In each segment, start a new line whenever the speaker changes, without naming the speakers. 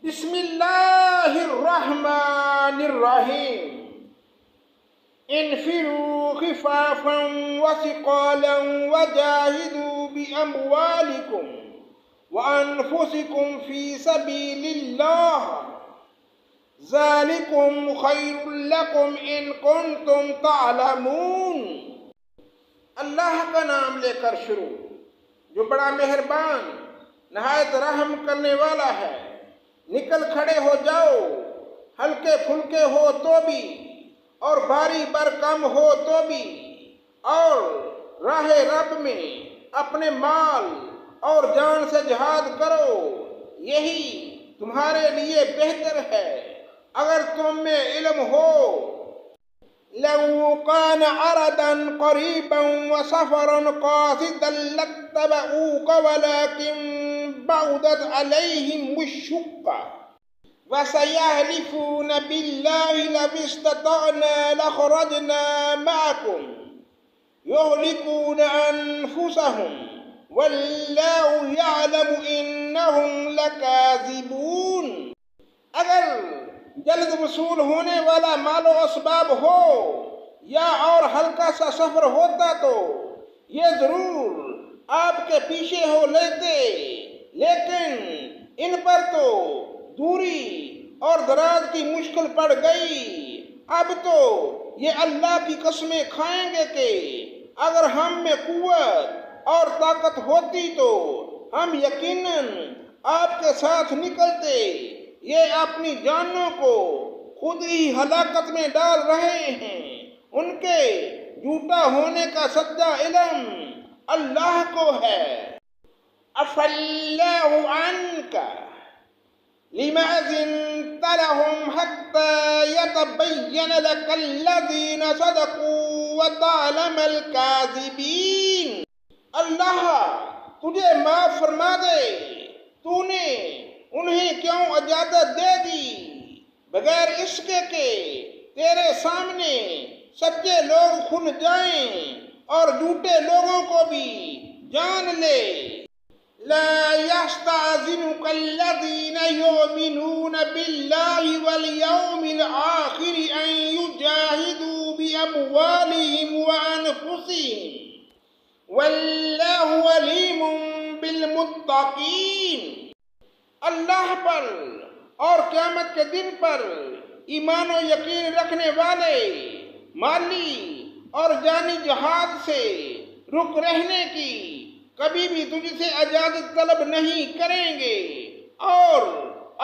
بسم اللہ الرحمن الرحیم انفروا خفافا وثقالا وجاهدوا بأموالكم وأنفسكم في سبيل الله ذلكم خير لكم إن كنتم تعلمون۔ اللہ کا نام لے کر شروع جو بڑا مہربان نہایت رحم کرنے والا ہے۔ نکل کھڑے ہو جاؤ، ہلکے پھلکے ہو تو بھی اور بھاری برکم ہو تو بھی، اور راہ رب میں اپنے مال اور جان سے جہاد کرو، یہی تمہارے لیے بہتر ہے اگر تم میں علم ہو۔ لو كان عرضا قريبا وسفرا قاصدا لاتبعوك ولكن بعدت عليهم الشقة وسيحلفون بالله لو استطعنا لخرجنا معكم يهلكون أنفسهم والله يعلم إنهم لكاذبون۔ اگر جلد وصول ہونے والا مال و اسباب ہو یا اور ہلکا سا سفر ہوتا تو یہ ضرور آپ کے پیچھے ہو لیتے، لیکن ان پر تو دوری اور دراز کی مشکل پڑ گئی۔ اب تو یہ اللہ کی قسمیں کھائیں گے کہ اگر ہم میں قوت اور طاقت ہوتی تو ہم یقیناً آپ کے ساتھ نکلتے۔ یہ اپنی جانوں کو خود ہی ہلاکت میں ڈال رہے ہیں، ان کے جھوٹا ہونے کا سچا علم اللہ کو ہے۔ عفا اللہ عنک لما أذنت لهم حتى يتبين لك الذين صدقوا وتعلم الكاذبين۔ اللہ تجھے معاف فرما دے، تو نے انہیں کیوں اجازت دے دی بغیر اس کے کہ تیرے سامنے سچے لوگ کھل جائیں اور جھوٹے لوگوں کو بھی جان لے۔ لا يستأذنك الذين يؤمنون بالله واليوم الآخر أن يجاهدوا بأموالهم وأنفسهم والله عليم بالمتقين۔ اللہ پر اور قیامت کے دن پر ایمان و یقین رکھنے والے مالی اور جانی جہاد سے رک رہنے کی کبھی بھی تجھ سے اجازت طلب نہیں کریں گے، اور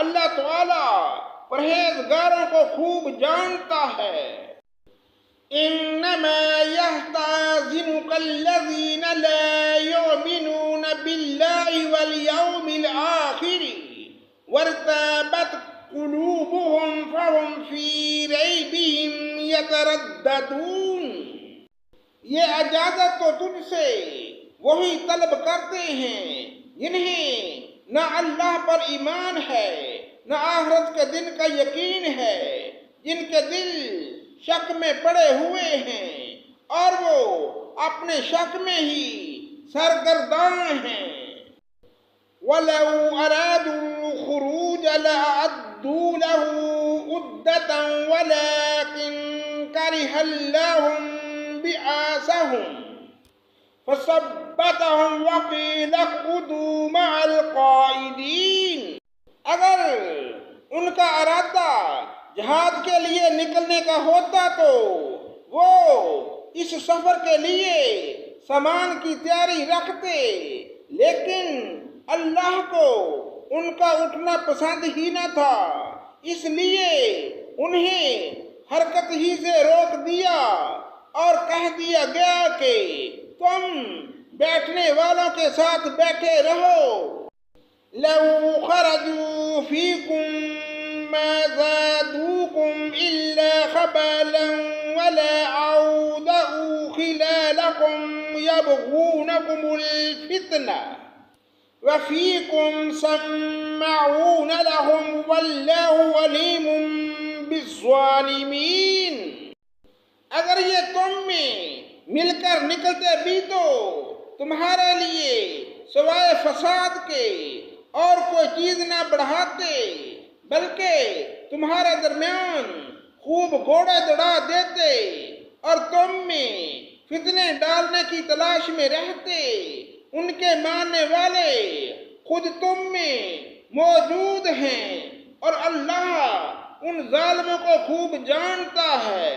اللہ تعالی پرہیزگاروں کو خوب جانتا ہے۔ انما يستأذنك الذين لا يؤمنون بالله واليوم الآخر وارتابت قلوبهم فهم في ريبهم يترددون۔ یہ اجازت تو تجھ سے وہی طلب کرتے ہیں جنہیں نہ اللہ پر ایمان ہے نہ آخرت کے دن کا یقین ہے، جن کے دل شک میں پڑے ہوئے ہیں اور وہ اپنے شک میں ہی سرگرداں ہیں۔ وَلَوْ أَرَادُوا الْخُرُوجَ لَأَعَدُّوا لَهُ عُدَّةً وَلَكِنْ كَرِهَ اللَّهُ بِعَاثَهُمْ فَثَبَّتَهُمْ وَقِيلَ اقْعُدُوا مَعَ الْقَاعِدِينَ۔ اگر ان کا ارادہ جہاد کے لیے نکلنے کا ہوتا تو وہ اس سفر کے لیے سامان کی تیاری رکھتے، لیکن اللہ کو ان کا اٹھنا پسند ہی نہ تھا، اس لیے انہیں حرکت ہی سے روک دیا اور کہہ دیا گیا کہ تم بیٹھنے والوں کے ساتھ بیٹھے رہو۔ لو خرجوا فيكم ما زادوكم إلا خبالا ولا عودوا خلالكم يبغونكم الفتنة وفيكم سماعون لهم والله عليم بالظالمين۔ اگر یہ تم میں مل کر نکلتے بھی تو تمہارے لیے سوائے فساد کے اور کوئی چیز نہ بڑھاتے، بلکہ تمہارے درمیان خوب گھوڑے دوڑا دیتے اور تم میں فتنے ڈالنے کی تلاش میں رہتے۔ ان کے ماننے والے خود تم میں موجود ہیں اور اللہ ان ظالموں کو خوب جانتا ہے۔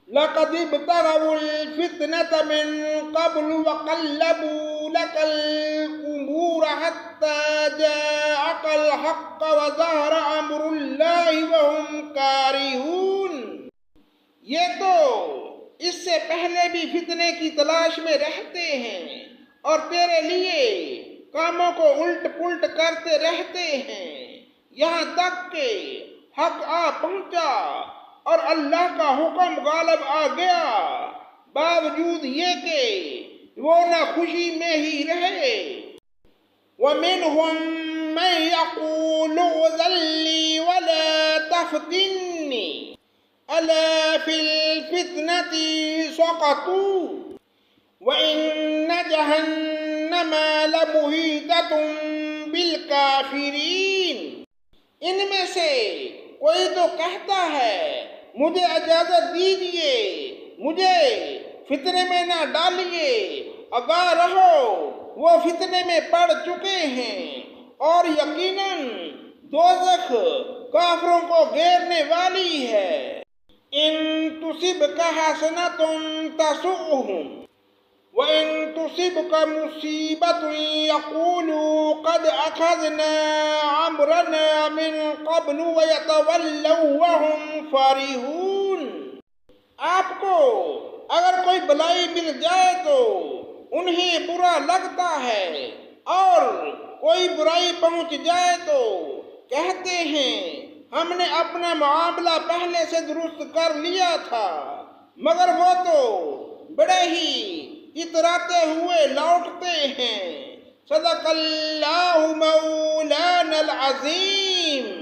لَقَدِ ابْتَغَوُا الْفِتْنَةَ مِن قَبْلُ وَقَلَّبُوا لَكَ الْأُمُورَ حَتَّى جَاءَكَ الْحَقُّ وَظَهَرَ أَمْرُ اللَّهِ وَهُمْ كَارِهُونَ۔ یہ تو اس سے پہلے بھی فتنے کی تلاش میں رہتے ہیں اور تیرے لیے کاموں کو الٹ پلٹ کرتے رہتے ہیں یہاں تک کہ حق آ پہنچا اور اللہ کا حکم غالب آ گیا، باوجود یہ کہ وہ نہ خوشی میں ہی رہے۔ وَمِنْهُمْ مَنْ يَقُولُ ائْذَن لِّي وَلَا تَفْتِنِّي أَلَا فِي الْفِتْنَةِ سَقَطُوا وَإِنَّ جَهَنَّمَ لَمُحِيطَةٌ بِالْكَافِرِينَ۔ ان میں سے کوئی تو کہتا ہے مجھے اجازت دیجئے، مجھے فتنے میں نہ ڈالیے، آگاہ رہو وہ فتنے میں پڑ چکے ہیں اور یقیناً دوزخ کافروں کو گھیرنے والی ہے۔ ان تصبک حسنۃ تسؤہم وَإِن تُصِبْكَ مُصِيبَةٌ يَقُولُوا قَدْ أَخَذْنَا أَمْرَنَا مِنْ قَبْلُ وَيَتَوَلَّوْا وَهُمْ فَرِحُونَ۔ آپ کو اگر کوئی بلائی مل جائے تو انہیں برا لگتا ہے اور کوئی برائی پہنچ جائے تو کہتے ہیں ہم نے اپنا معاملہ پہلے سے درست کر لیا تھا، مگر وہ تو بڑے ہی اتراتے ہوئے لوٹتے ہیں۔ صدق اللہ مولانا العظیم۔